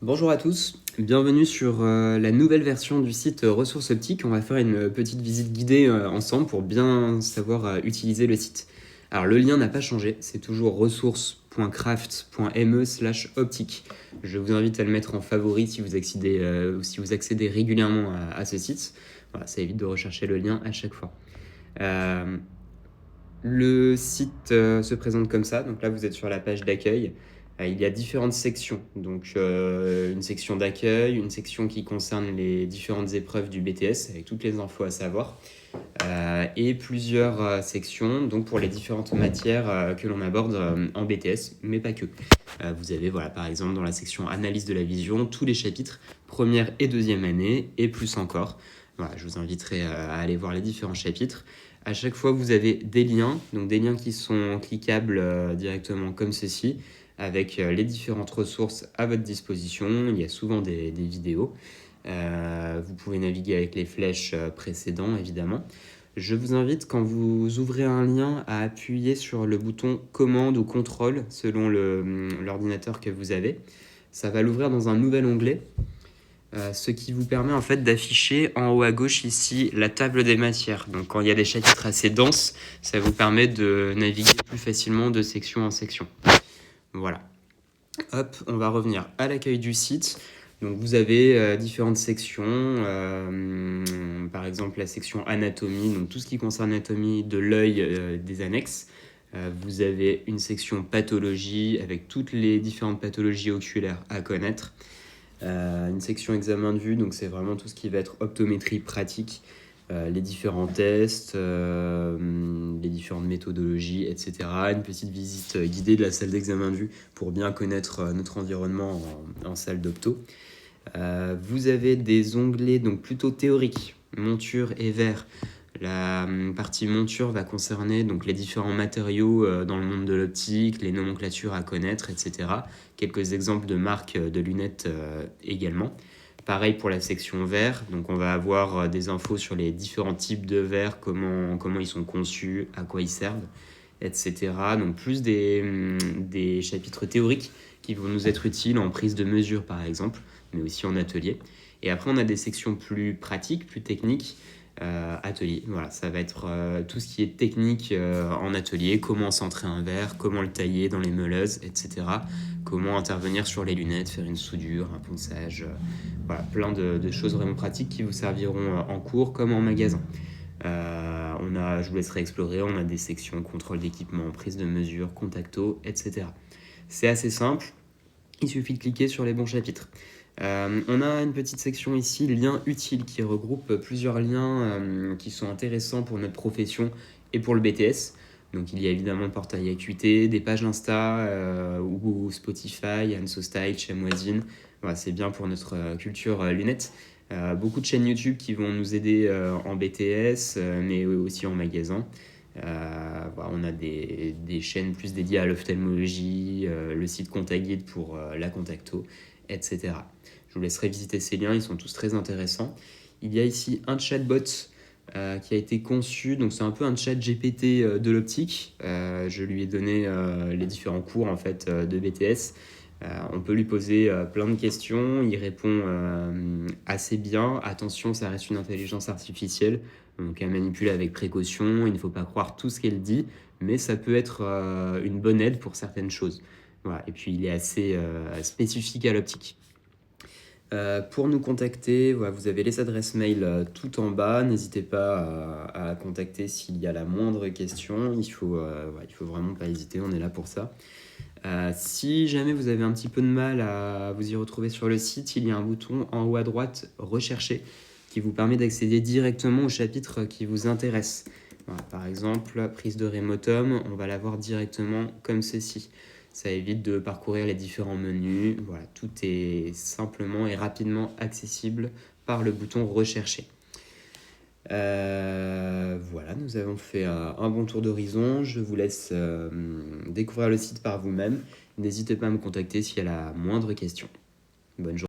Bonjour à tous, bienvenue sur la nouvelle version du site Ressources Optiques. On va faire une petite visite guidée ensemble pour bien savoir utiliser le site. Alors le lien n'a pas changé, c'est toujours ressources.craft.me/optique. Je vous invite à le mettre en favori si vous accédez régulièrement à ce site. Voilà, ça évite de rechercher le lien à chaque fois. Le site se présente comme ça, donc là vous êtes sur la page d'accueil. Il y a différentes sections, donc une section d'accueil, une section qui concerne les différentes épreuves du BTS avec toutes les infos à savoir, et plusieurs sections donc pour les différentes matières que l'on aborde en BTS, mais pas que. Vous avez par exemple dans la section analyse de la vision tous les chapitres première et deuxième année et plus encore. Voilà, je vous inviterai à aller voir les différents chapitres. À chaque fois, vous avez des liens, donc des liens qui sont cliquables directement comme ceci, avec les différentes ressources à votre disposition. Il y a souvent des vidéos. Vous pouvez naviguer avec les flèches précédentes, évidemment. Je vous invite, quand vous ouvrez un lien, à appuyer sur le bouton commande ou contrôle selon l'ordinateur que vous avez. Ça va l'ouvrir dans un nouvel onglet. Ce qui vous permet en fait d'afficher en haut à gauche ici la table des matières. Donc quand il y a des chapitres assez denses, ça vous permet de naviguer plus facilement de section en section. Voilà. Hop, on va revenir à l'accueil du site. Donc vous avez différentes sections, par exemple la section anatomie, donc tout ce qui concerne l'anatomie de l'œil, des annexes. Vous avez une section pathologie avec toutes les différentes pathologies oculaires à connaître. Une section examen de vue, donc c'est vraiment tout ce qui va être optométrie pratique, les différents tests, les différentes méthodologies, etc. Une petite visite guidée de la salle d'examen de vue pour bien connaître notre environnement en salle d'opto. Vous avez des onglets donc plutôt théoriques, monture et verre. La partie monture va concerner donc les différents matériaux dans le monde de l'optique, les nomenclatures à connaître, etc. Quelques exemples de marques de lunettes également. Pareil pour la section verre, donc on va avoir des infos sur les différents types de verres, comment ils sont conçus, à quoi ils servent, etc. Donc plus des chapitres théoriques qui vont nous être utiles en prise de mesure par exemple, mais aussi en atelier. Et après on a des sections plus pratiques, plus techniques, atelier. Voilà, ça va être tout ce qui est technique en atelier, comment centrer un verre, comment le tailler dans les meuleuses, etc. Comment intervenir sur les lunettes, faire une soudure, un ponçage, voilà, plein de choses vraiment pratiques qui vous serviront en cours comme en magasin. Je vous laisserai explorer, on a des sections contrôle d'équipement, prise de mesure, contacto, etc. C'est assez simple, il suffit de cliquer sur les bons chapitres. On a une petite section ici, liens utiles, qui regroupe plusieurs liens qui sont intéressants pour notre profession et pour le BTS. Donc il y a évidemment le portail Acuité, des pages Insta ou Spotify, AnsoStyle, Chamoisine. Voilà, c'est bien pour notre culture lunettes. Beaucoup de chaînes YouTube qui vont nous aider en BTS, mais aussi en magasin. On a des chaînes plus dédiées à l'ophtalmologie, le site Contaguide pour la Contacto, etc. Je vous laisserai visiter ces liens, ils sont tous très intéressants. Il y a ici un chatbot qui a été conçu, donc c'est un peu un chat GPT de l'optique. Je lui ai donné les différents cours en fait de BTS. On peut lui poser plein de questions, il répond assez bien. Attention, ça reste une intelligence artificielle, donc à manipuler avec précaution. Il ne faut pas croire tout ce qu'elle dit, mais ça peut être une bonne aide pour certaines choses. Voilà. Et puis il est assez spécifique à l'optique. Pour nous contacter, voilà, vous avez les adresses mail tout en bas. N'hésitez pas à contacter s'il y a la moindre question. Il faut vraiment pas hésiter, on est là pour ça. Si jamais vous avez un petit peu de mal à vous y retrouver sur le site, il y a un bouton en haut à droite Rechercher qui vous permet d'accéder directement au chapitre qui vous intéresse. Voilà, par exemple, prise de Remotum, on va la voir directement comme ceci. Ça évite de parcourir les différents menus. Voilà, tout est simplement et rapidement accessible par le bouton Rechercher. Voilà, nous avons fait un bon tour d'horizon. Je vous laisse découvrir le site par vous-même. N'hésitez pas à me contacter s'il y a la moindre question. Bonne journée.